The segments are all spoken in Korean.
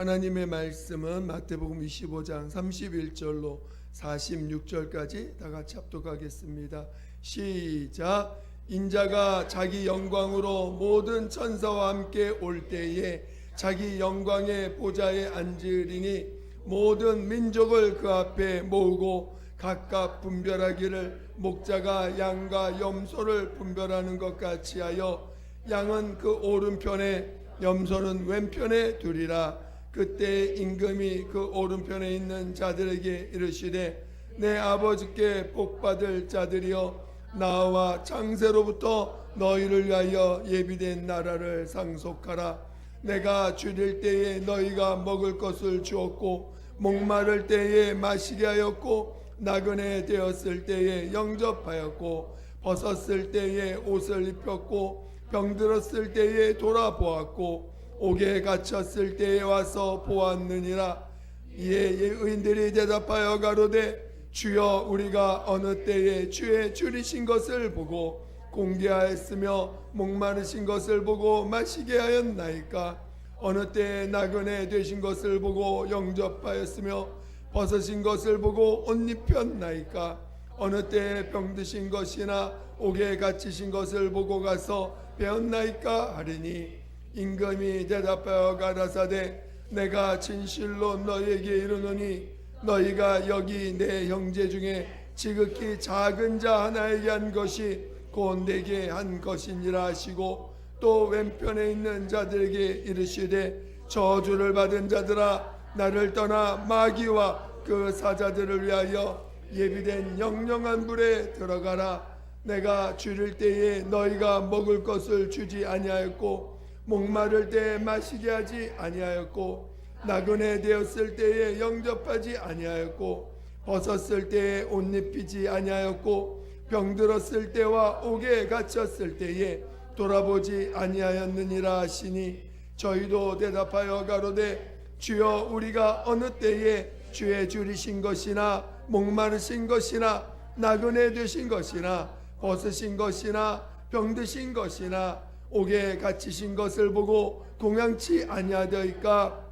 하나님의 말씀은 마태복음 25장 31절로 46절까지 다 같이 합독하겠습니다. 시작. 인자가 자기 영광으로 모든 천사와 함께 올 때에 자기 영광의 보좌에 앉으리니 모든 민족을 그 앞에 모으고 각각 분별하기를 목자가 양과 염소를 분별하는 것 같이 하여 양은 그 오른편에 염소는 왼편에 두리라. 그때 임금이 그 오른편에 있는 자들에게 이르시되 내 아버지께 복받을 자들이여 나와 창세로부터 너희를 위하여 예비된 나라를 상속하라. 내가 줄일 때에 너희가 먹을 것을 주었고 목마를 때에 마시게 하였고 나그네 되었을 때에 영접하였고 벗었을 때에 옷을 입혔고 병들었을 때에 돌아보았고 옥에 갇혔을 때에 와서 보았느니라. 이에 의인들이 대답하여 가로되 주여 우리가 어느 때에 주의 줄이신 것을 보고 공개하였으며 목마르신 것을 보고 마시게 하였나이까. 어느 때에 나그네 되신 것을 보고 영접하였으며 벗으신 것을 보고 옷 입혔나이까. 어느 때에 병드신 것이나 옥에 갇히신 것을 보고 가서 배웠나이까 하리니 임금이 대답하여 가라사대 내가 진실로 너희에게 이르노니 너희가 여기 내 형제 중에 지극히 작은 자 하나에게 한 것이 곧 내게 한 것이니라 하시고 또 왼편에 있는 자들에게 이르시되 저주를 받은 자들아 나를 떠나 마귀와 그 사자들을 위하여 예비된 영영한 불에 들어가라. 내가 줄일 때에 너희가 먹을 것을 주지 아니하였고 목마를 때에 마시게 하지 아니하였고 나그네 되었을 때에 영접하지 아니하였고 벗었을 때에 옷 입히지 아니하였고 병들었을 때와 옥에 갇혔을 때에 돌아보지 아니하였느니라 하시니 저희도 대답하여 가로되 주여 우리가 어느 때에 주의 줄이신 것이나 목마르신 것이나 나그네 되신 것이나 벗으신 것이나 병드신 것이나 옥에 갇히신 것을 보고 공양치 아니하더이까.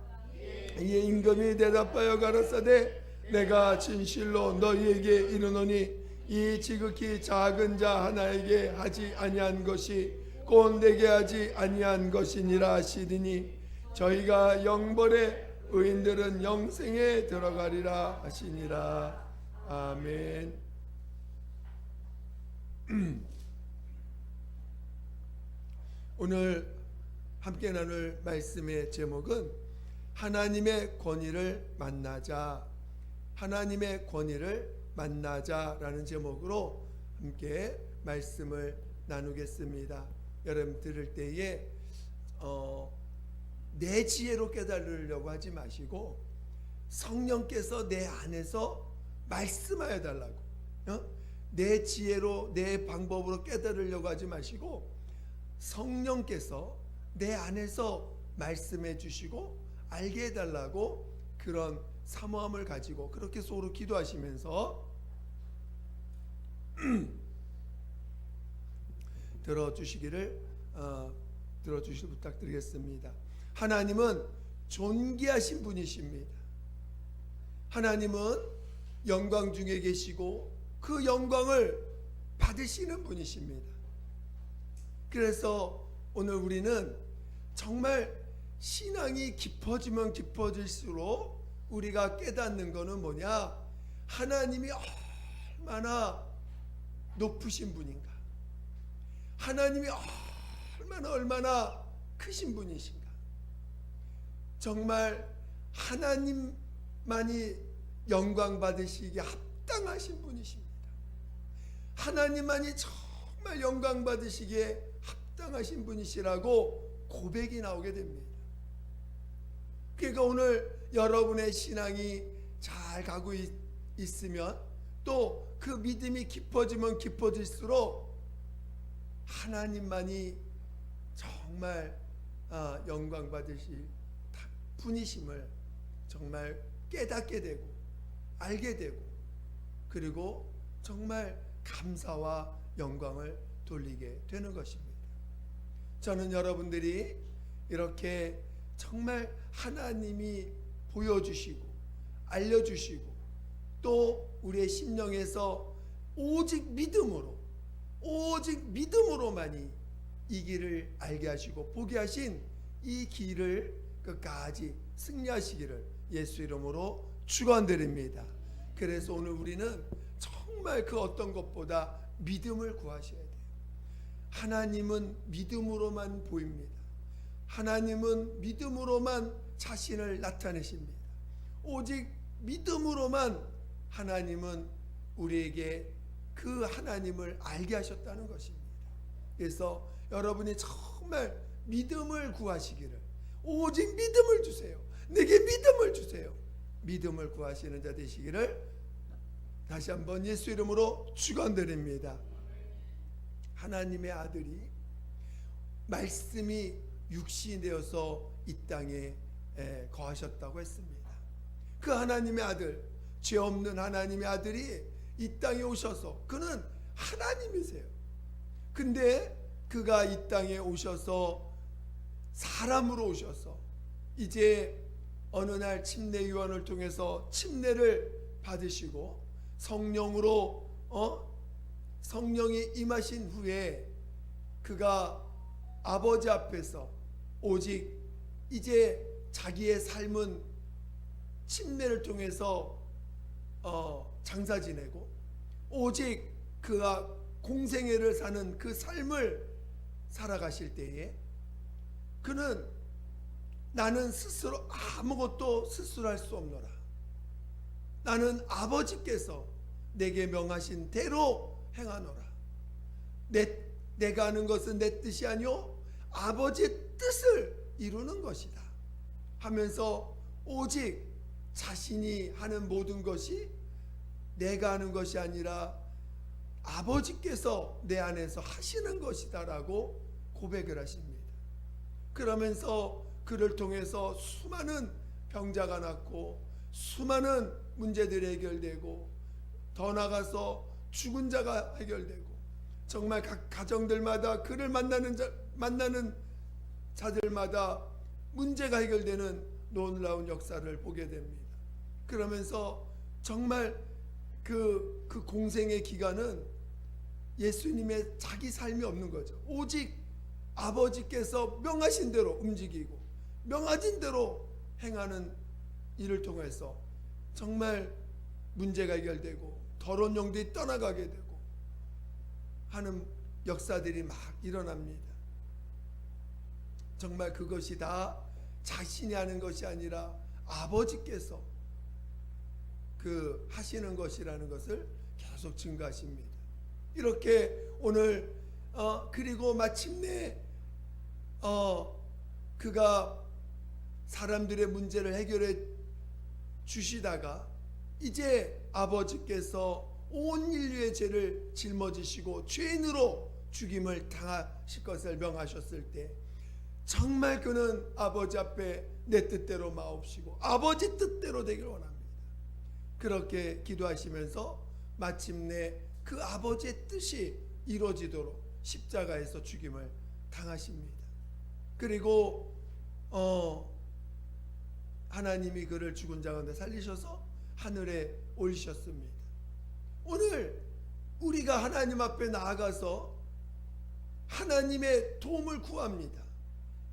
이에 임금이 대답하여 가라사대 내가 진실로 너희에게 이르노니 이 지극히 작은 자 하나에게 하지 아니한 것이 곧 내게 하지 아니한 것이니라 하시리니 저희가 영벌에 의인들은 영생에 들어가리라 하시니라. 아멘. 오늘 함께 나눌 말씀의 제목은 하나님의 권위를 만나자, 하나님의 권위를 만나자라는 제목으로 함께 말씀을 나누겠습니다. 여러분 들을 때에 내 지혜로 깨달으려고 하지 마시고 성령께서 내 안에서 말씀하여 달라고, 내 지혜로 내 방법으로 깨달으려고 하지 마시고 성령께서 내 안에서 말씀해 주시고 알게 해달라고 그런 사모함을 가지고 그렇게 속으로 기도하시면서 들어주시기를 부탁드리겠습니다. 하나님은 존귀하신 분이십니다. 하나님은 영광 중에 계시고 그 영광을 받으시는 분이십니다. 그래서 오늘 우리는 정말 신앙이 깊어지면 깊어질수록 우리가 깨닫는 것은 뭐냐? 하나님이 얼마나 높으신 분인가? 하나님이 얼마나 크신 분이신가? 정말 하나님만이 영광 받으시기에 합당하신 분이십니다. 하나님만이 정말 영광 받으시기에 합당하신 분이시라고 고백이 나오게 됩니다. 그러니까 오늘 여러분의 신앙이 잘 가고 있으면 또 그 믿음이 깊어지면 깊어질수록 하나님만이 정말 영광 받으실 분이심을 정말 깨닫게 되고 알게 되고 그리고 정말 감사와 영광을 돌리게 되는 것입니다. 저는 여러분들이 이렇게 정말 하나님이 보여주시고 알려주시고 또 우리의 심령에서 오직 믿음으로만이 이 길을 알게 하시고 보게 하신 이 길을 끝까지 승리하시기를 예수 이름으로 축원드립니다. 그래서 오늘 우리는 정말 그 어떤 것보다 믿음을 구하셔야 돼요. 하나님은 믿음으로만 보입니다. 하나님은 믿음으로만 자신을 나타내십니다. 오직 믿음으로만 하나님은 우리에게 그 하나님을 알게 하셨다는 것입니다. 그래서 여러분이 정말 믿음을 구하시기를, 오직 믿음을 주세요. 내게 믿음을 주세요. 믿음을 구하시는 자 되시기를 다시 한번 예수 이름으로 축원드립니다. 하나님의 아들이 말씀이 육신이 되어서 이 땅에 거하셨다고 했습니다. 그 하나님의 아들, 죄 없는 하나님의 아들이 이 땅에 오셔서, 그는 하나님이세요. 근데 그가 이 땅에 오셔서 사람으로 오셔서 이제 어느 날 침례 요한을 통해서 침례를 받으시고 성령으로 성령이 임하신 후에 그가 아버지 앞에서 오직 이제 자기의 삶은 침례를 통해서 장사 지내고 오직 그가 공생애를 사는 그 삶을 살아가실 때에 그는 나는 스스로 아무것도 스스로 할 수 없노라. 나는 아버지께서 내게 명하신 대로 행하노라. 내가 하는 것은 내 뜻이 아니요 아버지의 뜻을 이루는 것이다 하면서 오직 자신이 하는 모든 것이 내가 하는 것이 아니라 아버지께서 내 안에서 하시는 것이다 라고 고백을 하십니다. 그러면서 그를 통해서 수많은 병자가 낫고 수많은 문제들이 해결되고 더 나아가서 죽은 자가 해결되고 정말 각 가정들마다 그를 만나는 자들마다 문제가 해결되는 놀라운 역사를 보게 됩니다. 그러면서 정말 그 공생의 기간은 예수님의 자기 삶이 없는 거죠. 오직 아버지께서 명하신 대로 움직이고 명하신 대로 행하는 일을 통해서 정말 문제가 해결되고 더러운 영들이 떠나가게 되고 하는 역사들이 막 일어납니다. 정말 그것이 다 자신이 하는 것이 아니라 아버지께서 그 하시는 것이라는 것을 계속 증거하십니다. 이렇게 오늘 그리고 마침내 그가 사람들의 문제를 해결해 주시다가 이제 아버지께서 온 인류의 죄를 짊어지시고 죄인으로 죽임을 당하실 것을 명하셨을 때 정말 그는 아버지 앞에 내 뜻대로 마옵시고 아버지 뜻대로 되길 원합니다. 그렇게 기도하시면서 마침내 그 아버지의 뜻이 이루어지도록 십자가에서 죽임을 당하십니다. 그리고 하나님이 그를 죽은 자 가운데 살리셔서 하늘에 올리셨습니다. 오늘 우리가 하나님 앞에 나아가서 하나님의 도움을 구합니다.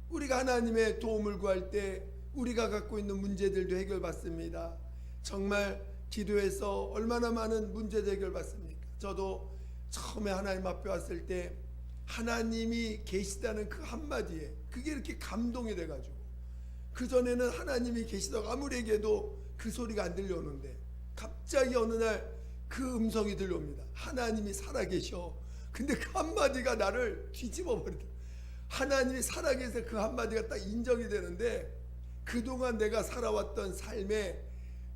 우리가 하나님의 도움을 구할 때 우리가 갖고 있는 문제들도 해결받습니다. 정말 기도해서 얼마나 많은 문제도 해결받습니까? 저도 처음에 하나님 앞에 왔을 때 하나님이 계시다는 그 한마디에 그게 이렇게 감동이 돼가지고 그전에는 하나님이 계시다고 아무리 얘기해도 그 소리가 안 들려오는데 갑자기 어느 날 그 음성이 들려옵니다. 하나님이 살아계셔. 근데 그 한마디가 나를 뒤집어 버리더라. 하나님이 살아계셔 그 한마디가 딱 인정이 되는데 그동안 내가 살아왔던 삶의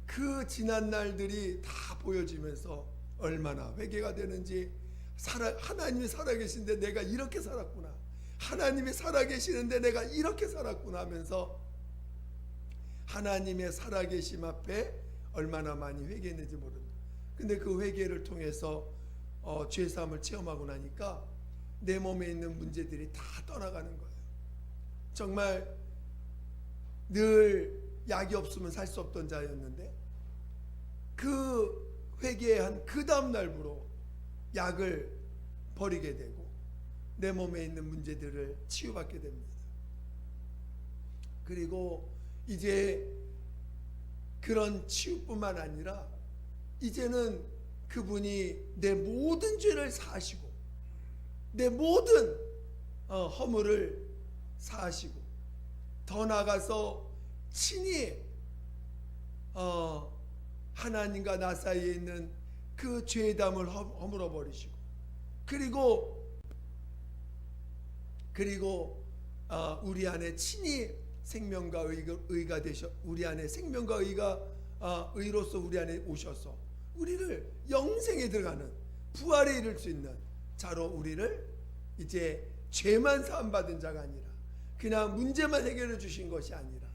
그 지난 날들이 다 보여지면서 얼마나 회개가 되는지 하나님이 살아계신데 내가 이렇게 살았구나. 하나님이 살아계시는데 내가 이렇게 살았구나 하면서 하나님의 살아계심 앞에 얼마나 많이 회개했는지 모릅니다. 근데 그 회개를 통해서 죄사함을 체험하고 나니까 내 몸에 있는 문제들이 다 떠나가는 거예요. 정말 늘 약이 없으면 살 수 없던 자였는데 그 회개한 그 다음 날부로 약을 버리게 되고 내 몸에 있는 문제들을 치유받게 됩니다. 그리고 이제 그런 치유뿐만 아니라 이제는 그분이 내 모든 죄를 사하시고 내 모든 허물을 사하시고 더 나아가서 친히 하나님과 나 사이에 있는 그 죄담을 허물어 버리시고 그리고 우리 안에 친히 생명과 의가 되셔 우리 안에 생명과 의로서 우리 안에 오셔서 우리를 영생에 들어가는 부활에 이를 수 있는 자로 우리를 이제 죄만 사함 받은 자가 아니라 그냥 문제만 해결해 주신 것이 아니라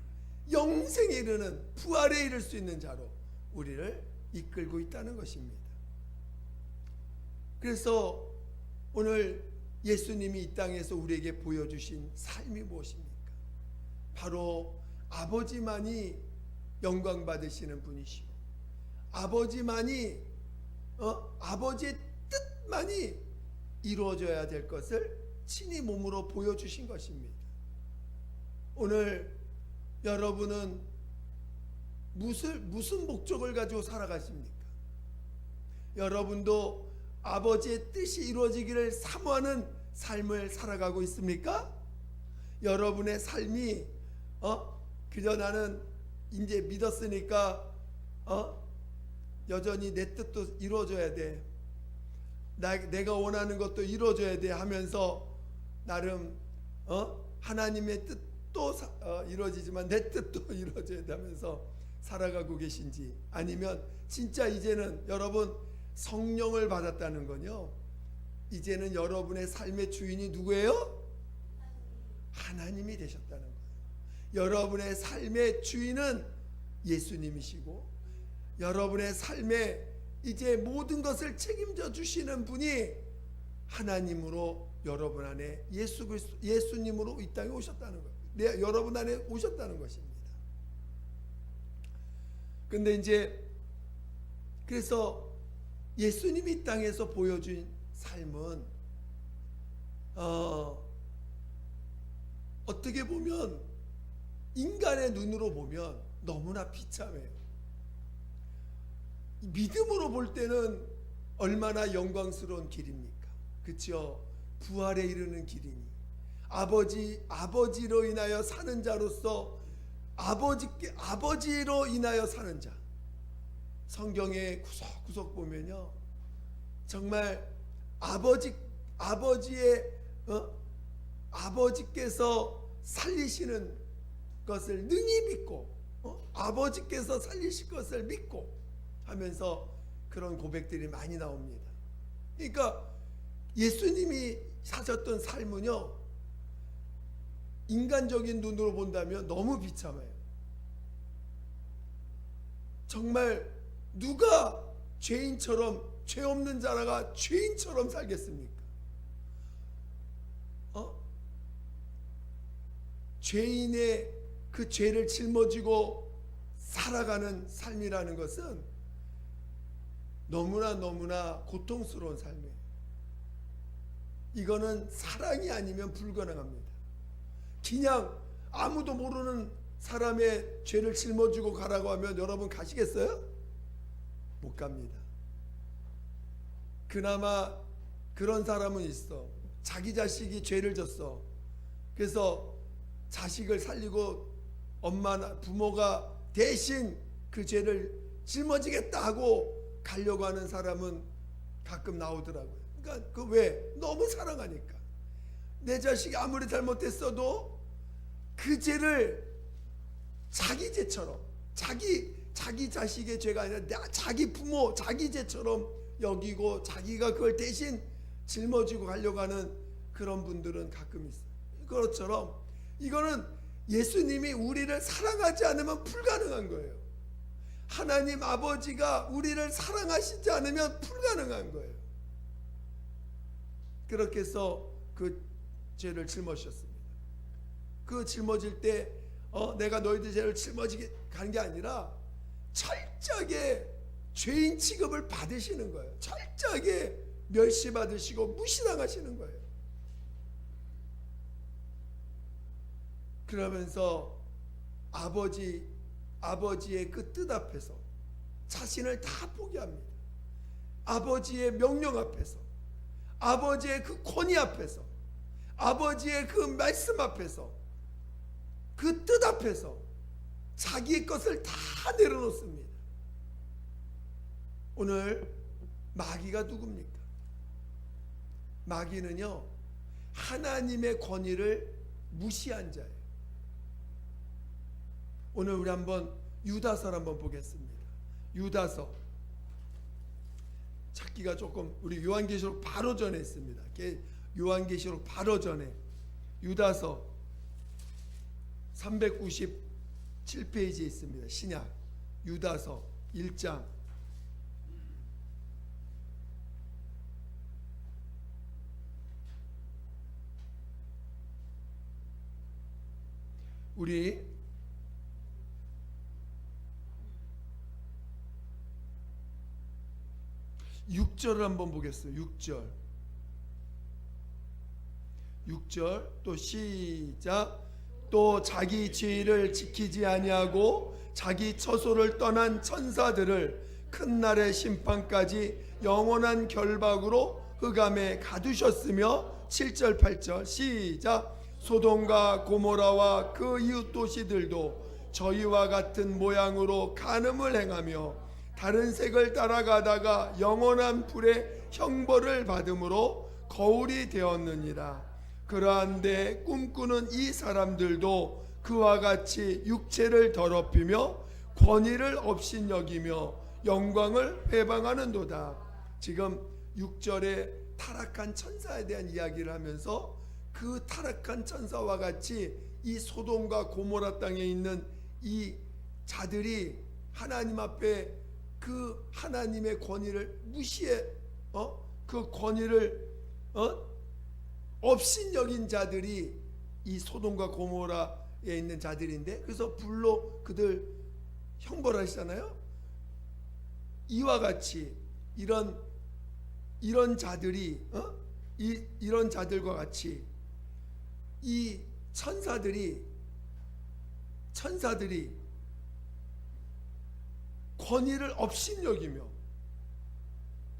영생에 이르는 부활에 이를 수 있는 자로 우리를 이끌고 있다는 것입니다. 그래서 오늘 예수님이 이 땅에서 우리에게 보여주신 삶이 무엇입니까? 바로 아버지만이 영광 받으시는 분이시고 아버지만이 아버지의 뜻만이 이루어져야 될 것을 친히 몸으로 보여주신 것입니다. 오늘 여러분은 무슨 목적을 가지고 살아가십니까? 여러분도 아버지의 뜻이 이루어지기를 사모하는 삶을 살아가고 있습니까? 여러분의 삶이 그저 나는 이제 믿었으니까 여전히 내 뜻도 이루어져야 돼. 내가 원하는 것도 이루어져야 돼 하면서 나름 하나님의 뜻도 이루어지지만 내 뜻도 이루어져야 돼 하면서 살아가고 계신지 아니면 진짜 이제는 여러분 성령을 받았다는 건요. 이제는 여러분의 삶의 주인이 누구예요? 하나님이 되셨다는 거예요. 여러분의 삶의 주인은 예수님이시고 여러분의 삶에 이제 모든 것을 책임져 주시는 분이 하나님으로 여러분 안에 예수님으로 이 땅에 오셨다는 거예요. 여러분 안에 오셨다는 것입니다. 근데 이제 그래서 예수님이 이 땅에서 보여준 삶은 어떻게 보면 인간의 눈으로 보면 너무나 비참해요. 믿음으로 볼 때는 얼마나 영광스러운 길입니까? 그렇죠? 부활에 이르는 길이니 아버지로 인하여 사는 자로서 아버지로 인하여 사는 자. 성경에 구석구석 보면요, 정말 아버지께서 살리시는 것을 능히 믿고 아버지께서 살리실 것을 믿고 하면서 그런 고백들이 많이 나옵니다. 그러니까 예수님이 사셨던 삶은요, 인간적인 눈으로 본다면 너무 비참해요. 정말 누가 죄인처럼, 죄 없는 자라가 죄인처럼 살겠습니까? 죄인의 그 죄를 짊어지고 살아가는 삶이라는 것은 너무나 고통스러운 삶이에요. 이거는 사랑이 아니면 불가능합니다. 그냥 아무도 모르는 사람의 죄를 짊어지고 가라고 하면 여러분 가시겠어요? 못 갑니다. 그나마 그런 사람은 있어. 자기 자식이 죄를 졌어. 그래서 자식을 살리고 부모가 대신 그 죄를 짊어지겠다 하고 가려고 하는 사람은 가끔 나오더라고요. 그러니까 그 왜? 너무 사랑하니까. 내 자식이 아무리 잘못했어도 그 죄를 자기 죄처럼, 자기 자식의 죄가 아니라 자기 부모, 자기 죄처럼 여기고 자기가 그걸 대신 짊어지고 가려고 하는 그런 분들은 가끔 있어요. 그것처럼 이거는 예수님이 우리를 사랑하지 않으면 불가능한 거예요. 하나님 아버지가 우리를 사랑하시지 않으면 불가능한 거예요. 그렇게 해서 그 죄를 짊어지셨습니다. 그 짊어질 때 내가 너희들 죄를 짊어지게 간 게 아니라 철저하게 죄인 취급을 받으시는 거예요. 철저하게 멸시받으시고 무시당하시는 거예요. 그러면서 아버지의 그 뜻 앞에서 자신을 다 포기합니다. 아버지의 명령 앞에서, 아버지의 그 권위 앞에서, 아버지의 그 말씀 앞에서, 그 뜻 앞에서 자기의 것을 다 내려놓습니다. 오늘 마귀가 누굽니까? 마귀는요, 하나님의 권위를 무시한 자예요. 오늘 우리 한번 유다서를 한번 보겠습니다. 유다서 찾기가 조금, 우리 요한계시록 바로 전에 있습니다. 요한계시록 바로 전에 유다서 397페이지에 있습니다. 신약 유다서 1장 우리 6절을 한번 보겠어요. 6절 또 시작. 또 자기 지위를 지키지 아니하고 자기 처소를 떠난 천사들을 큰 날의 심판까지 영원한 결박으로 흑암에 가두셨으며 7절 8절 시작. 소돔과 고모라와 그 이웃 도시들도 저희와 같은 모양으로 간음을 행하며 다른 색을 따라가다가 영원한 불의 형벌을 받음으로 거울이 되었느니라. 그러한데 꿈꾸는 이 사람들도 그와 같이 육체를 더럽히며 권위를 업신여기며 영광을 회방하는도다. 지금 6절에 타락한 천사에 대한 이야기를 하면서 그 타락한 천사와 같이 이 소돔과 고모라 땅에 있는 이 자들이 하나님 앞에 그 하나님의 권위를 무시해 그 권위를 업신여긴 자들이 이 소돔과 고모라에 있는 자들인데, 그래서 불로 그들 형벌하시잖아요. 이와 같이 이런 자들이 이런 자들과 같이 이 천사들이 권위를 업신여기며,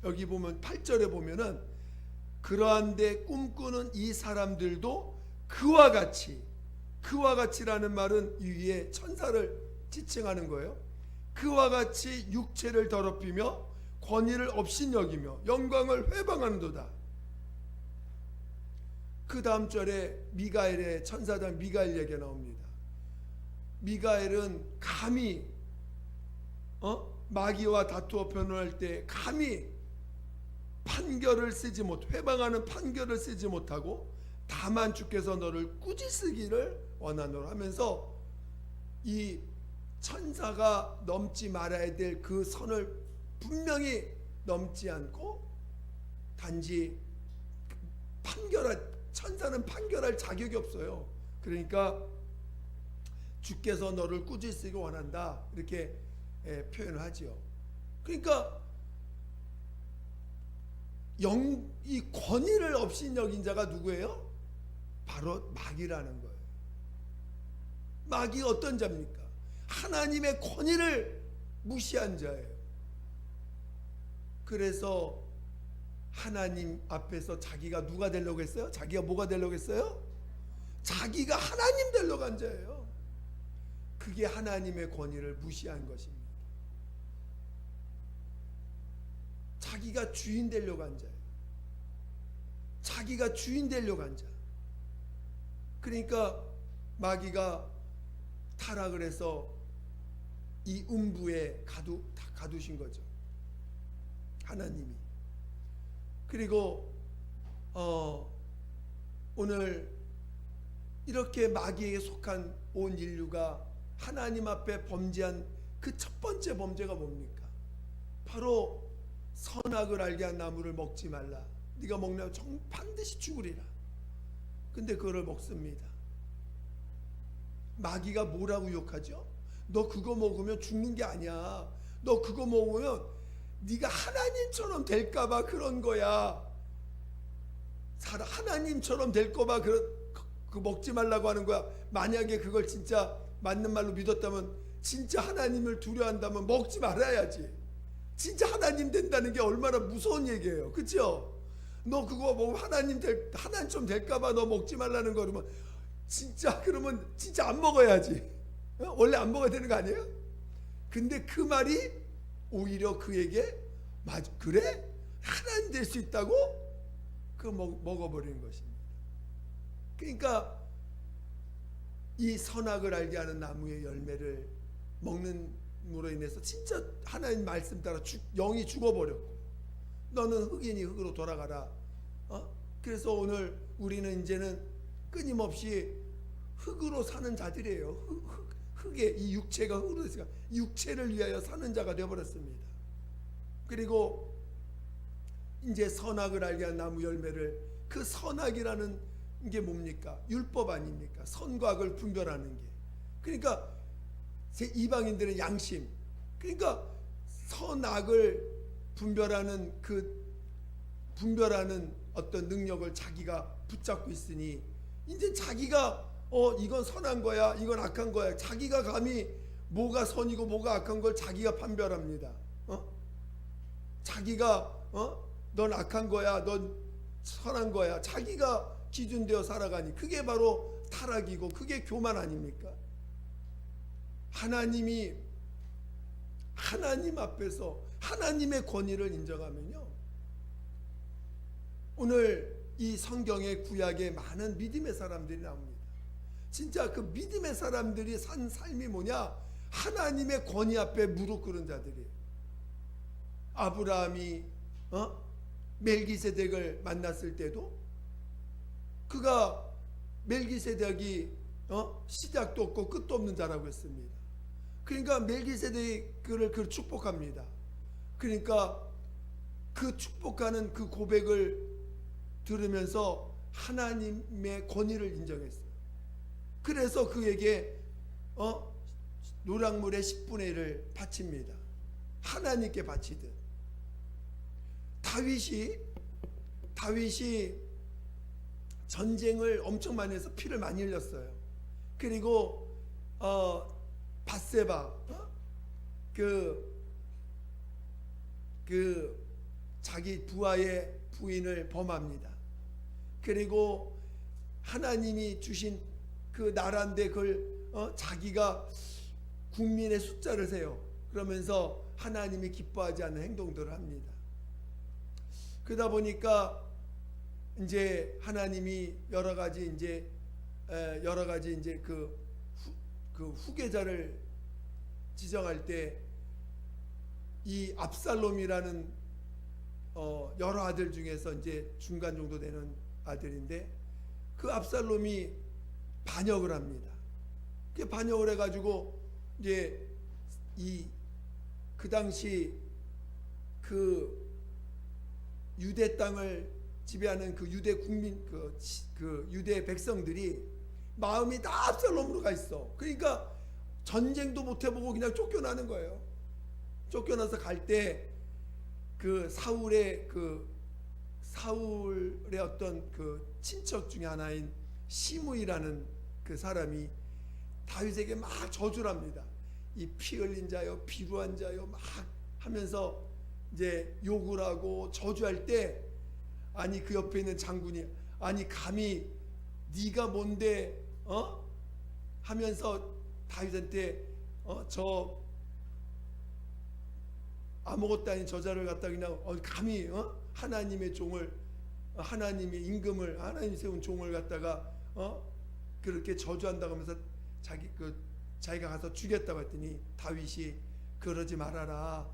여기 보면 8절에 보면은 그러한데 꿈꾸는 이 사람들도 그와 같이라는 말은 이 위에 천사를 지칭하는 거예요. 그와 같이 육체를 더럽히며 권위를 업신여기며 영광을 회방하는도다. 그 다음 절에 미가엘의 천사장 미가엘 얘기가 나옵니다. 미가엘은 감히 마귀와 다투어 변호할 때 감히 판결을 쓰지 못, 회방하는 판결을 쓰지 못하고 다만 주께서 너를 꾸짖으기를 원하노라 하면서 이 천사가 넘지 말아야 될 그 선을 분명히 넘지 않고 단지 천사는 판결할 자격이 없어요. 그러니까 주께서 너를 꾸짖으기 원한다, 이렇게 표현을 하지요. 그러니까 이 권위를 업신여긴 자가 누구예요? 바로 마귀라는 거예요. 마귀가 어떤 자입니까? 하나님의 권위를 무시한 자예요. 그래서 하나님 앞에서 자기가 누가 되려고 했어요? 자기가 뭐가 되려고 했어요? 자기가 하나님 되려고 한 자예요. 그게 하나님의 권위를 무시한 것입니다. 자기가 주인 되려고 한 자예요. 자기가 주인 되려고 한 자. 그러니까 마귀가 타락을 해서 이 음부에 가두신 거죠, 하나님이. 그리고 오늘 이렇게 마귀에게 속한 온 인류가 하나님 앞에 범죄한 그 첫 번째 범죄가 뭡니까? 바로 선악을 알게 한 나무를 먹지 말라. 네가 먹으면 반드시 죽으리라. 근데 그거를 먹습니다. 마귀가 뭐라고 욕하죠? 너 그거 먹으면 죽는 게 아니야. 너 그거 먹으면 네가 하나님처럼 될까봐 그런 거야. 하나님처럼 될까봐 그 먹지 말라고 하는 거야. 만약에 그걸 진짜 맞는 말로 믿었다면, 진짜 하나님을 두려워한다면 먹지 말아야지. 진짜 하나님 된다는 게 얼마나 무서운 얘기예요. 그렇죠? 너 그거 먹으면 하나님처럼 될까봐 너 먹지 말라는 거 그러면 진짜 안 먹어야지. 원래 안 먹어야 되는 거 아니에요? 근데 그 말이 오히려 그에게 맞아, 그래? 하나님 될 수 있다고? 먹어버리는 것입니다. 그러니까 이 선악을 알게 하는 나무의 열매를 먹는으로 인해서 진짜 하나님 말씀 따라 영이 죽어버렸고, 너는 흑인이 흑으로 돌아가라. 그래서 오늘 우리는 이제는 끊임없이 흑으로 사는 자들이에요. 흑의 이 육체가 흑으로 됐으니까 육체를 위하여 사는 자가 되어버렸습니다. 그리고 이제 선악을 알게 한 나무 열매를, 그 선악이라는 게 뭡니까? 율법 아닙니까? 선과 악을 분별하는 게. 그러니까 이방인들은 양심, 그러니까 선악을 분별하는 어떤 능력을 자기가 붙잡고 있으니, 이제 자기가 이건 선한 거야, 이건 악한 거야, 자기가 감히 뭐가 선이고 뭐가 악한 걸 자기가 판별합니다. 자기가 넌 악한 거야, 넌 선한 거야, 자기가 기준되어 살아가니 그게 바로 타락이고 그게 교만 아닙니까? 하나님 앞에서 하나님의 권위를 인정하면요, 오늘 이 성경의 구약에 많은 믿음의 사람들이 나옵니다. 진짜 그 믿음의 사람들이 산 삶이 뭐냐? 하나님의 권위 앞에 무릎 꿇은 자들이에요. 아브라함이 멜기세덱을 만났을 때도 그가 멜기세덱이 시작도 없고 끝도 없는 자라고 했습니다. 그러니까 멜기세덱을 그를 축복합니다. 그러니까 그 축복하는 그 고백을 들으면서 하나님의 권위를 인정했어요. 그래서 그에게 노략물의 10분의 1을 바칩니다. 하나님께 바치듯. 다윗이 전쟁을 엄청 많이 해서 피를 많이 흘렸어요. 그리고 밧세바 자기 부하의 부인을 범합니다. 그리고 하나님이 주신 그 나라인데 그걸 자기가 국민의 숫자를 세요. 그러면서 하나님이 기뻐하지 않는 행동들을 합니다. 그러다 보니까 이제 하나님이 여러 가지 이제 그 후계자를 지정할 때 이 압살롬이라는 여러 아들 중에서 이제 중간 정도 되는 아들인데, 그 압살롬이 반역을 합니다. 그 반역을 해가지고 이제 그 당시 그 유대 땅을 지배하는 그 유대 국민 그 유대 백성들이 마음이 다 압살롬으로 가 있어. 그러니까 전쟁도 못 해보고 그냥 쫓겨나는 거예요. 쫓겨나서 갈 때 그 사울의 어떤 그 친척 중에 하나인 시므이라는 그 사람이 다윗에게 막 저주를 합니다. 이 피 흘린 자여, 비루한 자여 막 하면서 이제 욕을 하고 저주할 때, 아니 그 옆에 있는 장군이 아니 감히 네가 뭔데 하면서 다윗한테 저 아무것도 아닌 저자를 갖다 그냥 감히 하나님의 종을, 하나님의 임금을, 하나님이 세운 종을 갖다가 그렇게 저주한다고 하면서 자기가 가서 죽였다고 했더니 다윗이 그러지 말아라.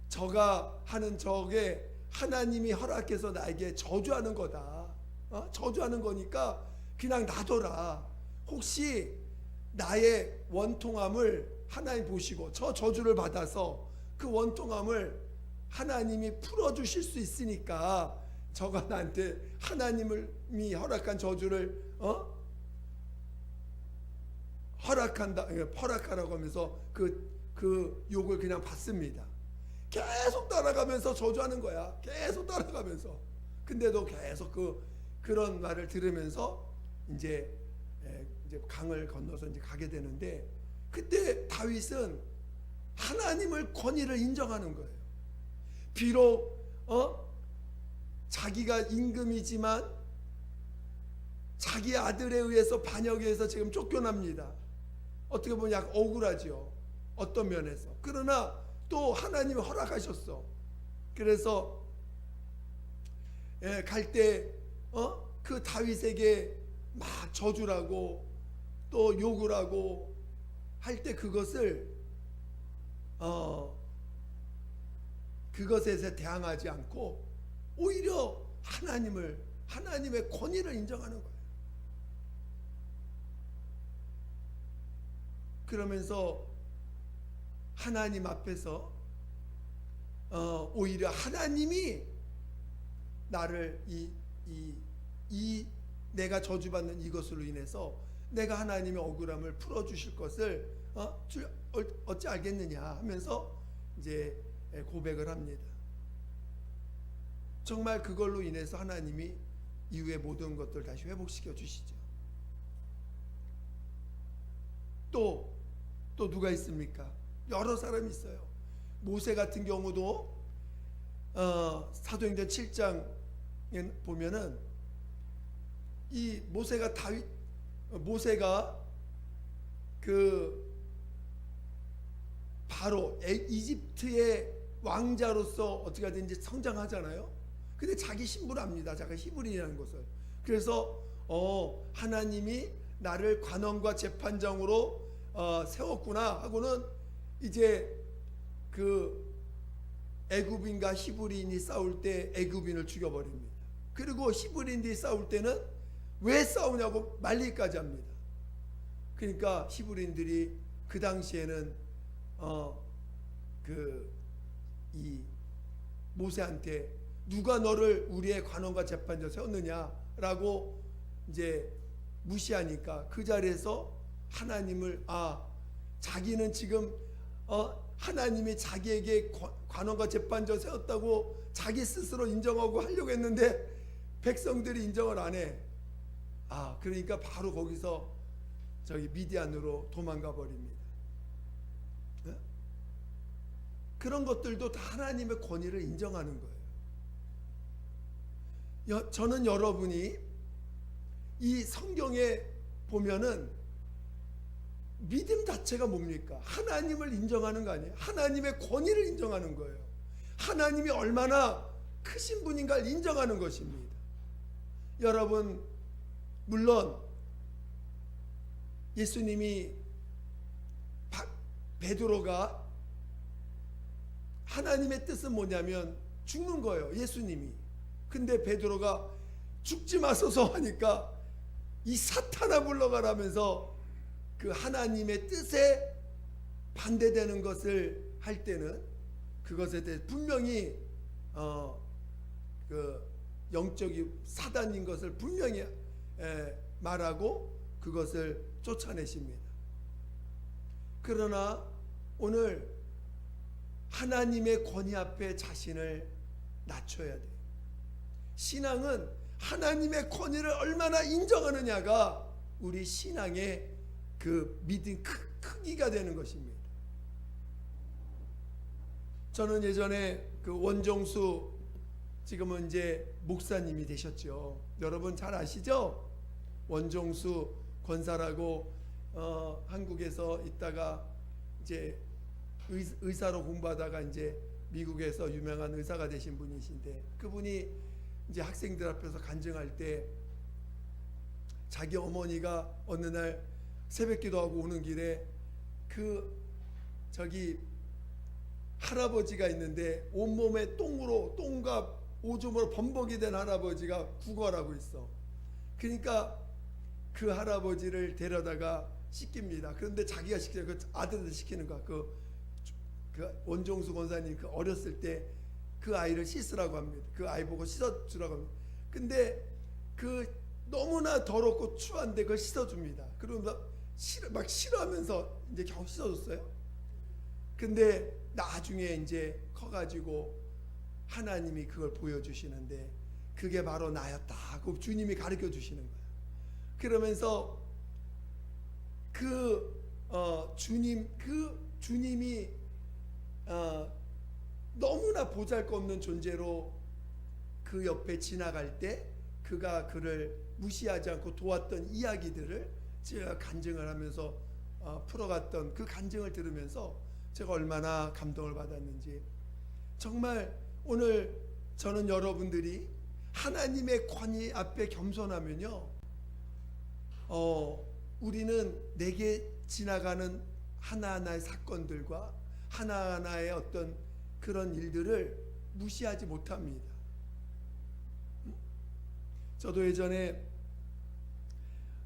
저가 하는 저게 하나님이 허락해서 나에게 저주하는 거다. 저주하는 거니까 그냥 놔둬라. 혹시 나의 원통함을 하나님 보시고 저 저주를 받아서 그 원통함을 하나님이 풀어주실 수 있으니까 저가 나한테 하나님이 허락한 저주를 허락하라고 하면서 그 욕을 그냥 받습니다. 계속 따라가면서 저주하는 거야. 계속 따라가면서. 근데도 계속 그런 말을 들으면서 이제 강을 건너서 이제 가게 되는데, 그때 다윗은 하나님을 권위를 인정하는 거예요. 비록 자기가 임금이지만 자기 아들에 의해서 반역에 의해서 지금 쫓겨납니다. 어떻게 보면 약간 억울하죠. 어떤 면에서. 그러나 또 하나님이 허락하셨어. 그래서 갈 때 그 다윗에게 막 저주라고 또 욕을 하고 할 때 그것을 그것에 대항하지 않고 오히려 하나님의 권위를 인정하는 거예요. 그러면서 하나님 앞에서 오히려 하나님이 나를 이 내가 저주받는 이것으로 인해서 내가 하나님의 억울함을 풀어주실 것을 어찌 알겠느냐 하면서 이제 고백을 합니다. 정말 그걸로 인해서 하나님이 이후의 모든 것들 다시 회복시켜 주시죠. 또 누가 있습니까? 여러 사람이 있어요. 모세 같은 경우도 사도행전 7장에 보면은 이 모세가 그 바로 이집트의 왕자로서 어떻게 하든지 성장하잖아요. 근데 자기 신분을 압니다. 자기가 히브리라는 것을. 그래서 하나님이 나를 관원과 재판장으로 세웠구나 하고는 이제 그 애굽인과 히브리인이 싸울 때 애굽인을 죽여버립니다. 그리고 히브리인들이 싸울 때는 왜 싸우냐고 말리기까지 합니다. 그러니까 히브리인들이 그 당시에는 이 모세한테 누가 너를 우리의 관원과 재판장 세웠느냐라고 이제 무시하니까 그 자리에서 하나님을 자기는 지금 하나님이 자기에게 관원과 재판장 세웠다고 자기 스스로 인정하고 하려고 했는데 백성들이 인정을 안 해. 그러니까 바로 거기서 저기 미디안으로 도망가 버립니다. 그런 것들도 다 하나님의 권위를 인정하는 거예요. 저는 여러분이 이 성경에 보면은 믿음 자체가 뭡니까? 하나님을 인정하는 거 아니에요? 하나님의 권위를 인정하는 거예요. 하나님이 얼마나 크신 분인가를 인정하는 것입니다. 여러분, 물론 예수님이 베드로가 하나님의 뜻은 뭐냐면 죽는 거예요. 예수님이. 근데 베드로가 죽지 마소서 하니까 이 사탄아 물러가라면서 그 하나님의 뜻에 반대되는 것을 할 때는 그것에 대해 분명히 그 영적인 사단인 것을 분명히 말하고 그것을 쫓아내십니다. 그러나 오늘 하나님의 권위 앞에 자신을 낮춰야 돼요. 신앙은 하나님의 권위를 얼마나 인정하느냐가 우리 신앙의 그 믿음 크기가 되는 것입니다. 저는 예전에 그 원정수 지금은 이제 목사님이 되셨죠. 여러분 잘 아시죠? 원정수 권사라고 한국에서 있다가 이제 의사로 공부하다가 이제 미국에서 유명한 의사가 되신 분이신데, 그분이 이제 학생들 앞에서 간증할 때 자기 어머니가 어느 날 새벽기도하고 오는 길에 그 저기 할아버지가 있는데 온몸에 똥과 오줌으로 범벅이 된 할아버지가 구걸하고 있어. 그러니까 그 할아버지를 데려다가 씻깁니다. 그런데 자기가 시키는 그 아들한테 시키는 거야. 그 원종수 권사님 그 어렸을 때 그 아이를 씻으라고 합니다. 그 아이 보고 씻어주라고 합니다. 근데 그 너무나 더럽고 추한데 그걸 씻어줍니다. 그러면서 막 싫어하면서 이제 겨우 씻어줬어요. 근데 나중에 이제 커가지고 하나님이 그걸 보여주시는데 그게 바로 나였다. 그 주님이 가르쳐 주시는 거예요. 그러면서 주님이 너무나 보잘것없는 존재로 그 옆에 지나갈 때 그가 그를 무시하지 않고 도왔던 이야기들을 제가 간증을 하면서 풀어갔던 그 간증을 들으면서 제가 얼마나 감동을 받았는지, 정말 오늘 저는 여러분들이 하나님의 권위 앞에 겸손하면요, 우리는 내게 지나가는 하나하나의 사건들과 하나하나의 어떤 그런 일들을 무시하지 못합니다. 저도 예전에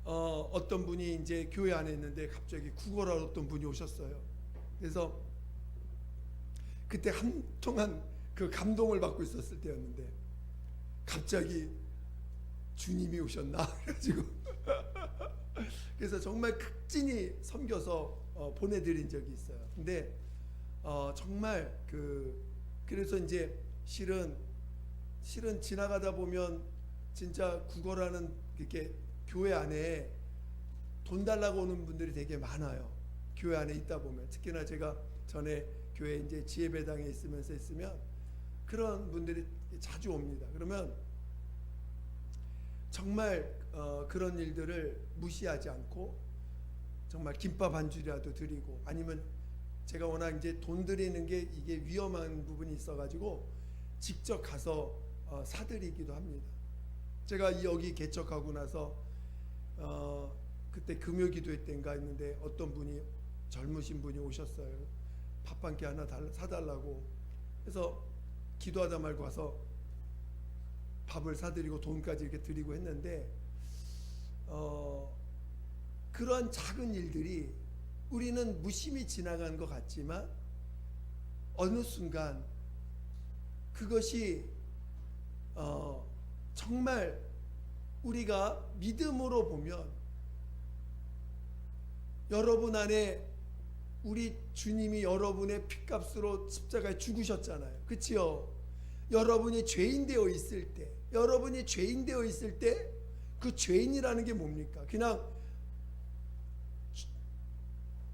어떤 분이 이제 교회 안에 있는데 갑자기 구걸하러 어떤 분이 오셨어요. 그래서 그때 한동안 그 감동을 받고 있었을 때였는데 갑자기 주님이 오셨나 그래가지고 그래서 정말 극진히 섬겨서 보내드린 적이 있어요. 근데 정말 그래서 이제 실은 지나가다 보면 진짜 구걸하는 이렇게 교회 안에 돈 달라고 오는 분들이 되게 많아요. 교회 안에 있다 보면, 특히나 제가 전에 교회 이제 지혜배당에 있으면 그런 분들이 자주 옵니다. 그러면 정말 그런 일들을 무시하지 않고 정말 김밥 한 줄이라도 드리고, 아니면 제가 워낙 이제 돈 드리는 게 이게 위험한 부분이 있어가지고 직접 가서 사드리기도 합니다. 제가 여기 개척하고 나서 그때 금요기도회 때인가 했는데 어떤 분이 젊으신 분이 오셨어요. 밥 한 끼 하나 사달라고. 그래서 기도하다 말고 와서 밥을 사드리고 돈까지 이렇게 드리고 했는데 그러한 작은 일들이 우리는 무심히 지나간 것 같지만 어느 순간 그것이 정말 우리가 믿음으로 보면, 여러분 안에 우리 주님이 여러분의 핏값으로 십자가에 죽으셨잖아요. 그렇지요? 여러분이 죄인 되어 있을 때, 그 죄인이라는 게 뭡니까? 그냥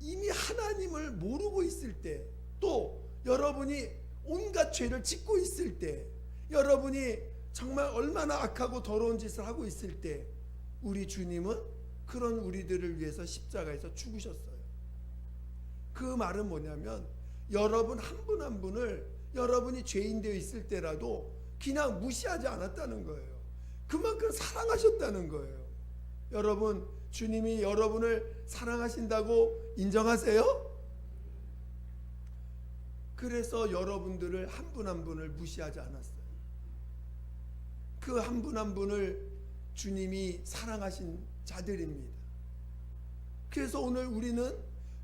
이미 하나님을 모르고 있을 때, 또 여러분이 온갖 죄를 짓고 있을 때, 여러분이 정말 얼마나 악하고 더러운 짓을 하고 있을 때 우리 주님은 그런 우리들을 위해서 십자가에서 죽으셨어요. 그 말은 뭐냐면, 여러분 한 분 한 분을 여러분이 죄인 되어 있을 때라도 그냥 무시하지 않았다는 거예요. 그만큼 사랑하셨다는 거예요. 여러분, 주님이 여러분을 사랑하신다고 인정하세요? 그래서 여러분들을 한 분 한 분을 무시하지 않았어요. 그 한 분 한 분을 주님이 사랑하신 자들입니다. 그래서 오늘 우리는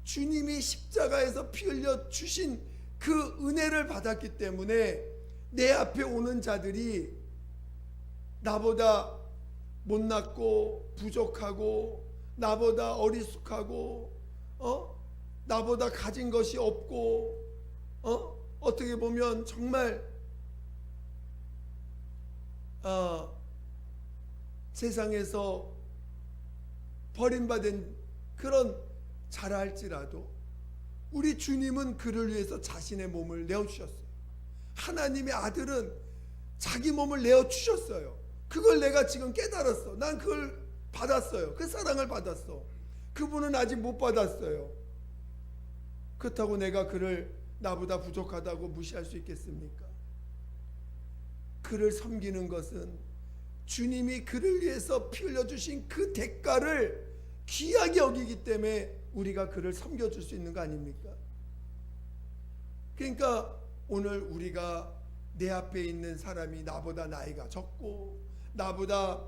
주님이 십자가에서 피 흘려 주신 그 은혜를 받았기 때문에 내 앞에 오는 자들이 나보다 못났고 부족하고 나보다 어리숙하고 나보다 가진 것이 없고 어떻게 보면 정말 세상에서 버림받은 그런 자라 할지라도 우리 주님은 그를 위해서 자신의 몸을 내어주셨어요. 하나님의 아들은 자기 몸을 내어주셨어요. 그걸 내가 지금 깨달았어. 난 그걸 받았어요. 그 사랑을 받았어. 그분은 아직 못 받았어요. 그렇다고 내가 그를 나보다 부족하다고 무시할 수 있겠습니까? 그를 섬기는 것은 주님이 그를 위해서 피 흘려주신 그 대가를 귀하게 여기기 때문에 우리가 그를 섬겨줄 수 있는 거 아닙니까? 그러니까 오늘 우리가 내 앞에 있는 사람이 나보다 나이가 적고 나보다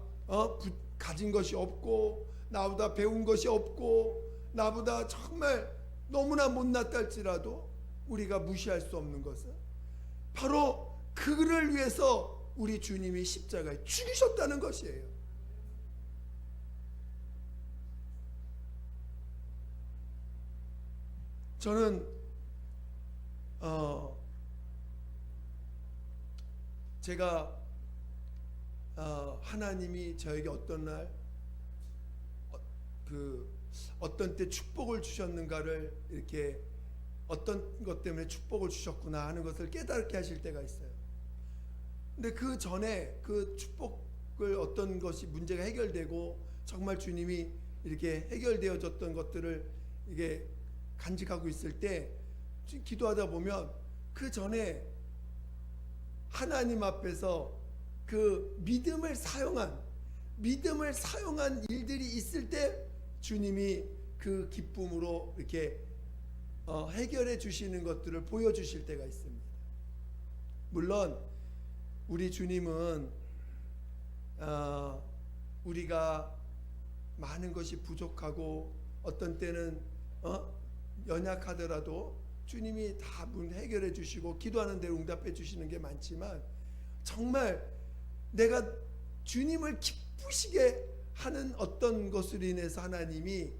가진 것이 없고 나보다 배운 것이 없고 나보다 정말 너무나 못났다 할지라도 우리가 무시할 수 없는 것은 바로 그를 위해서 우리 주님이 십자가에 죽으셨다는 것이에요. 저는 제가 하나님이 저에게 어떤 날 어떤 때 축복을 주셨는가를 이렇게 어떤 것 때문에 축복을 주셨구나 하는 것을 깨닫게 하실 때가 있어요. 근데 그 전에 그 축복을 어떤 것이 문제가 해결되고 정말 주님이 이렇게 해결되어졌던 것들을 이게 간직하고 있을 때 기도하다 보면 그 전에 하나님 앞에서 그 믿음을 사용한 일들이 있을 때 주님이 그 기쁨으로 이렇게 해결해 주시는 것들을 보여주실 때가 있습니다. 물론 우리 주님은 우리가 많은 것이 부족하고 어떤 때는 연약하더라도 주님이 다 해결해 주시고 기도하는 대로 응답해 주시는 게 많지만 정말 내가 주님을 기쁘시게 하는 어떤 것으로 인해서 하나님이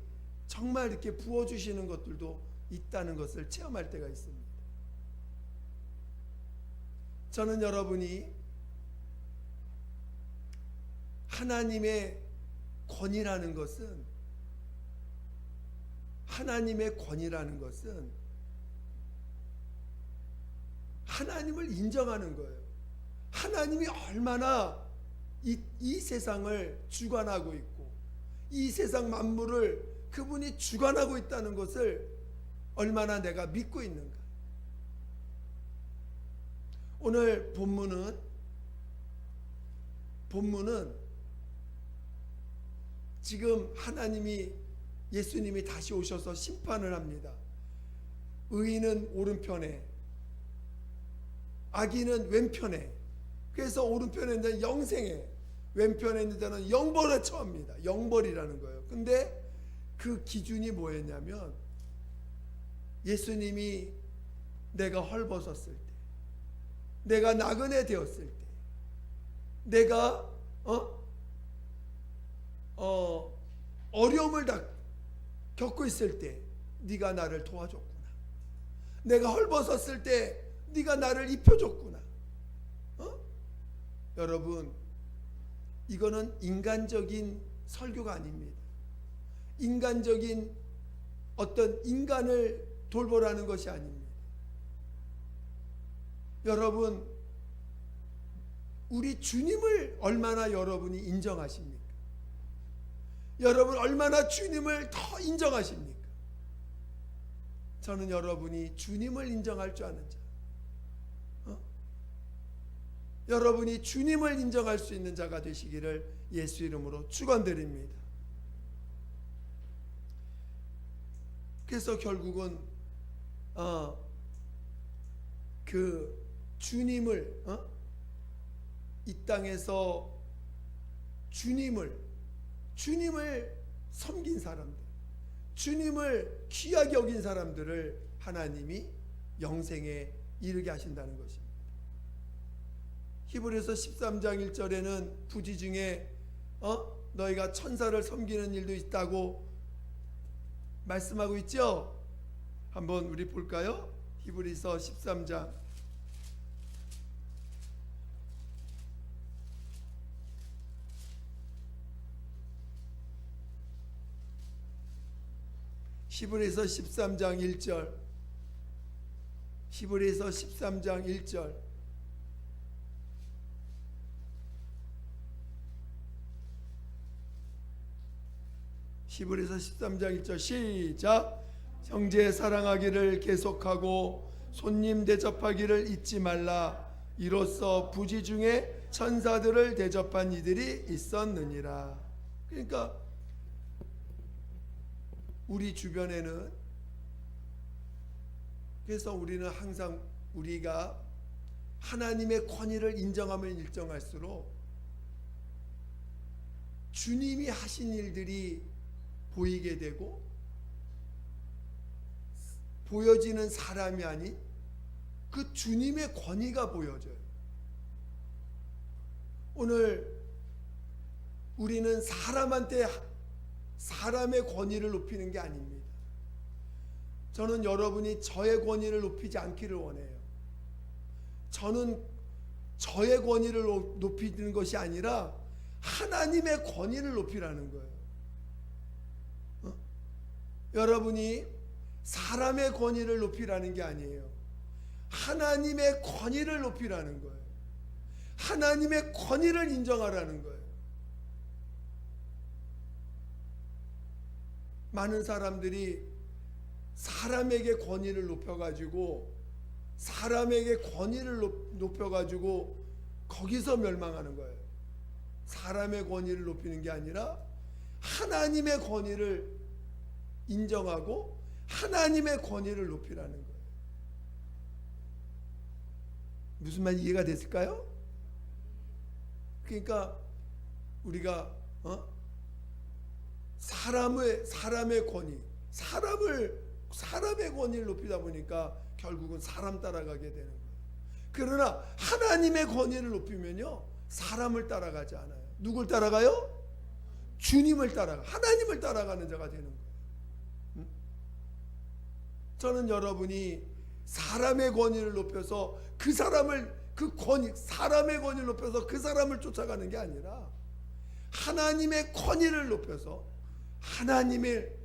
정말 이렇게 부어주시는 것들도 있다는 것을 체험할 때가 있습니다. 저는 여러분이 하나님의 권위라는 것은 하나님을 인정하는 거예요. 하나님이 얼마나 이 세상을 주관하고 있고 이 세상 만물을 그분이 주관하고 있다는 것을 얼마나 내가 믿고 있는가. 오늘 본문은 지금 예수님이 다시 오셔서 심판을 합니다. 의인은 오른편에 악인은 왼편에. 그래서 오른편에 있는 자는 영생에, 왼편에 있는 자는 영벌에 처합니다. 영벌이라는 거예요. 근데 그 기준이 뭐였냐면 예수님이 내가 헐벗었을 때, 내가 나그네 되었을 때, 내가 어려움을 겪고 있을 때 네가 나를 도와줬구나. 내가 헐벗었을 때 네가 나를 입혀줬구나. 여러분, 이거는 인간적인 설교가 아닙니다. 인간적인 어떤 인간을 돌보라는 것이 아닙니다. 여러분, 우리 주님을 얼마나 여러분이 인정하십니까? 여러분 얼마나 주님을 더 인정하십니까? 저는 여러분이 주님을 인정할 줄 아는 자, 여러분이 주님을 인정할 수 있는 자가 되시기를 예수 이름으로 축원드립니다. 그래서 결국은 그 주님을 이 땅에서 주님을 섬긴 사람들, 주님을 귀하게 여긴 사람들을 하나님이 영생에 이르게 하신다는 것입니다. 히브리서 13장 1절에는 부지 중에 너희가 천사를 섬기는 일도 있다고 말씀하고 있죠. 한번 우리 볼까요? 히브리서 13장 13장 1절. 히브리서 13장 1절. 히브리서 13장 1절 시작. 형제 사랑하기를 계속하고 손님 대접하기를 잊지 말라. 이로써 부지 중에 천사들을 대접한 이들이 있었느니라. 그러니까 우리 주변에는, 그래서 우리는 항상 우리가 하나님의 권위를 인정하면 인정할수록 주님이 하신 일들이 보이게 되고 보여지는 사람이 아닌 그 주님의 권위가 보여져요. 오늘 우리는 사람한테 사람의 권위를 높이는 게 아닙니다. 저는 여러분이 저의 권위를 높이지 않기를 원해요. 저는 저의 권위를 높이는 것이 아니라 하나님의 권위를 높이라는 거예요. 여러분이 사람의 권위를 높이라는 게 아니에요. 하나님의 권위를 높이라는 거예요. 하나님의 권위를 인정하라는 거예요. 많은 사람들이 사람에게 권위를 높여가지고 거기서 멸망하는 거예요. 사람의 권위를 높이는 게 아니라 하나님의 권위를 인정하고 하나님의 권위를 높이라는 거예요. 무슨 말 이해가 됐을까요? 그러니까 우리가 사람의 권위, 사람의 권위를 높이다 보니까 결국은 사람 따라가게 되는 거예요. 그러나 하나님의 권위를 높이면요, 사람을 따라가지 않아요. 누굴 따라가요? 주님을 따라가, 하나님을 따라가는 자가 되는 거예요. 저는 여러분이 사람의 권위를 높여서 사람의 권위를 높여서 그 사람을 쫓아가는 게 아니라 하나님의 권위를 높여서 하나님을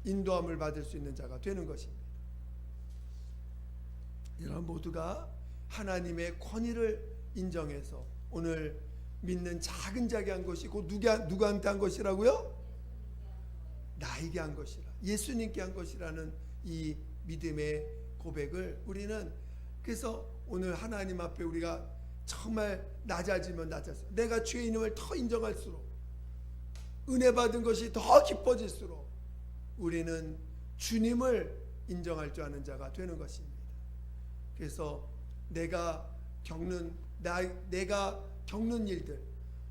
인도함을 받을 수 있는 자가 되는 것입니다. 여러분 모두가 하나님의 권위를 인정해서 오늘 믿는 작은 자에게 한 것이 곧 누구한테 한 것이라고요? 나에게 한 것이라, 예수님께 한 것이라는 이 믿음의 고백을 우리는, 그래서 오늘 하나님 앞에 우리가 정말 낮아지면 낮아서 내가 죄인임을 더 인정할수록, 은혜 받은 것이 더 기뻐질수록 우리는 주님을 인정할 줄 아는 자가 되는 것입니다. 그래서 내가 겪는 일들,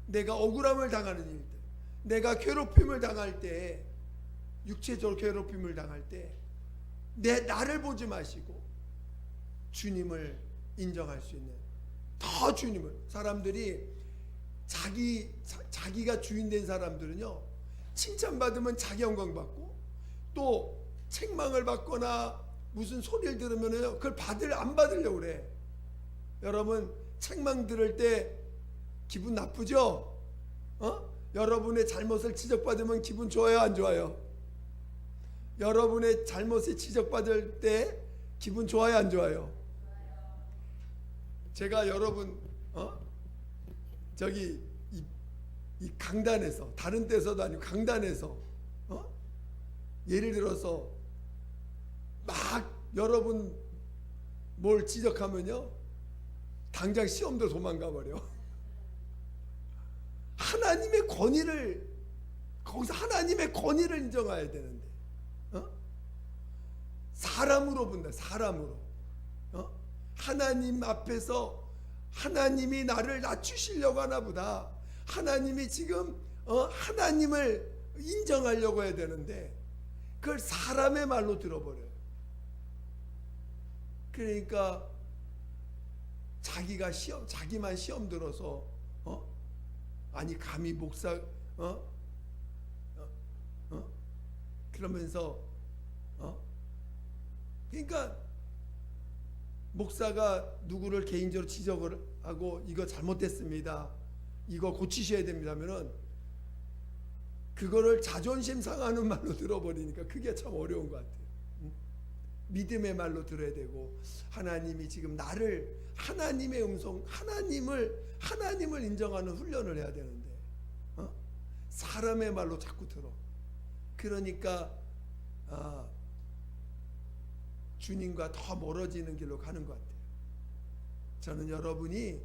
내가 억울함을 당하는 일들, 내가 괴롭힘을 당할 때, 육체적으로 괴롭힘을 당할 때 나를 보지 마시고 주님을 인정할 수 있는, 더 주님을, 사람들이 자기가 주인 된 사람들은요, 칭찬받으면 자기 영광 받고, 또 책망을 받거나 무슨 소리를 들으면요, 그걸 안 받으려고 그래. 여러분 책망 들을 때 기분 나쁘죠? 여러분의 잘못을 지적받으면 기분 좋아요, 안 좋아요? 여러분의 잘못을 지적받을 때 기분 좋아요, 안 좋아요? 제가 여러분 저기 이 강단에서, 다른 데서도 아니고 강단에서 예를 들어서 막 여러분 뭘 지적하면요, 당장 시험도 도망가 버려. 하나님의 권위를, 거기서 하나님의 권위를 인정해야 되는데 사람으로 본다. 사람으로 하나님 앞에서 하나님이 나를 낮추시려고 하나 보다. 하나님이 지금 하나님을 인정하려고 해야 되는데 그걸 사람의 말로 들어버려요. 그러니까 자기만 시험 들어서 아니 감히 목사 그러면서 그러니까 목사가 누구를 개인적으로 지적을 하고 이거 잘못됐습니다, 이거 고치셔야 됩니다 하면은 그거를 자존심 상하는 말로 들어버리니까 그게 참 어려운 것 같아요. 믿음의 말로 들어야 되고, 하나님이 지금 나를, 하나님의 음성, 하나님을 인정하는 훈련을 해야 되는데 사람의 말로 자꾸 들어. 그러니까 주님과 더 멀어지는 길로 가는 것 같아요. 저는 여러분이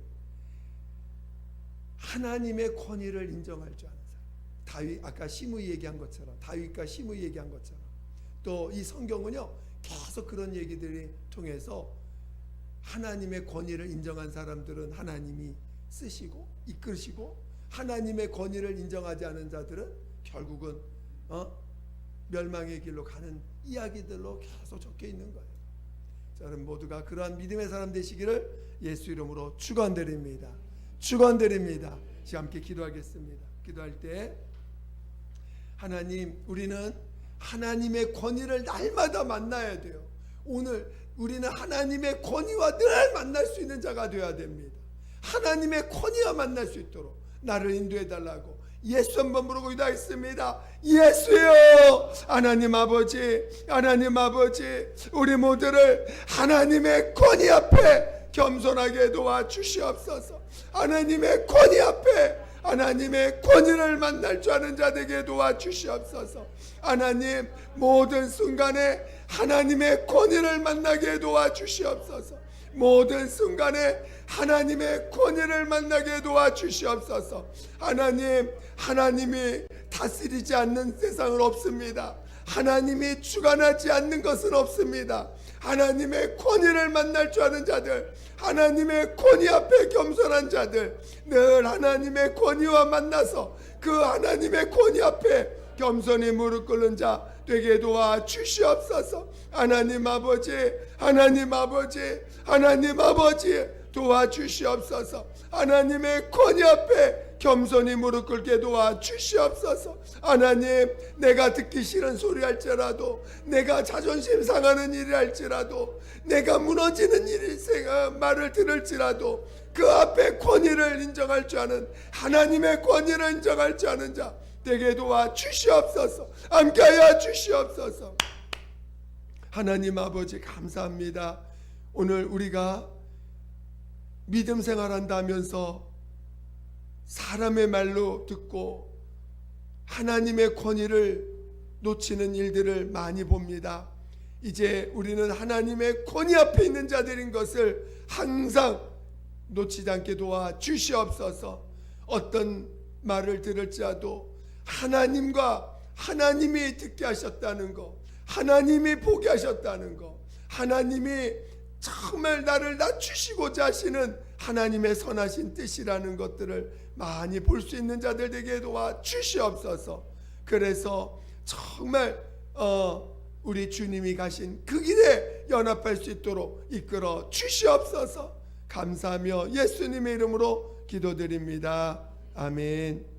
하나님의 권위를 인정할 줄 아는 사람, 다윗, 아까 시므이 얘기한 것처럼, 다윗과 시므이 얘기한 것처럼, 또 이 성경은요 계속 그런 얘기들이 통해서 하나님의 권위를 인정한 사람들은 하나님이 쓰시고 이끄시고, 하나님의 권위를 인정하지 않은 자들은 결국은 멸망의 길로 가는 이야기들로 계속 적혀 있는 거예요. 저는 모두가 그러한 믿음의 사람 되시기를 예수 이름으로 축원드립니다. 축원드립니다. 지금 함께 기도하겠습니다. 기도할 때 하나님, 우리는 하나님의 권위를 날마다 만나야 돼요. 오늘 우리는 하나님의 권위와 늘 만날 수 있는 자가 되어야 됩니다. 하나님의 권위와 만날 수 있도록 나를 인도해 달라고 예수 한번 부르고 기도하겠습니다. 예수여, 하나님 아버지, 하나님 아버지, 우리 모두를 하나님의 권위 앞에 겸손하게 도와 주시옵소서. 하나님의 권위 앞에 하나님의 권위를 만날 줄 아는 자 되게 도와 주시옵소서. 하나님, 모든 순간에 하나님의 권위를 만나게 도와 주시옵소서. 모든 순간에 하나님의 권위를 만나게 도와 주시옵소서. 하나님, 하나님이 다스리지 않는 세상은 없습니다. 하나님이 주관하지 않는 것은 없습니다. 하나님의 권위를 만날 줄 아는 자들, 하나님의 권위 앞에 겸손한 자들, 늘 하나님의 권위와 만나서 그 하나님의 권위 앞에 겸손히 무릎 꿇는 자 되게 도와 주시옵소서. 하나님 아버지, 하나님 아버지, 하나님 아버지 도와 주시옵소서. 하나님의 권위 앞에 겸손히 무릎 꿇게 도와 주시옵소서. 하나님, 내가 듣기 싫은 소리 할지라도, 내가 자존심 상하는 일이 할지라도, 내가 무너지는 일이 말을 들을지라도 그 앞에 권위를 인정할 줄 아는, 하나님의 권위를 인정할 줄 아는 자 되게 도와 주시옵소서. 함께하여 주시옵소서. 하나님 아버지 감사합니다. 오늘 우리가 믿음 생활한다면서 사람의 말로 듣고 하나님의 권위를 놓치는 일들을 많이 봅니다. 이제 우리는 하나님의 권위 앞에 있는 자들인 것을 항상 놓치지 않게 도와 주시옵소서. 어떤 말을 들을지라도 하나님과 하나님이 듣게 하셨다는 것, 하나님이 보게 하셨다는 것, 하나님이 정말 나를 낮추시고자 하시는 하나님의 선하신 뜻이라는 것들을 많이 볼 수 있는 자들 되게 도와 주시옵소서. 그래서 정말 우리 주님이 가신 그 길에 연합할 수 있도록 이끌어 주시옵소서. 감사하며 예수님의 이름으로 기도드립니다. 아멘.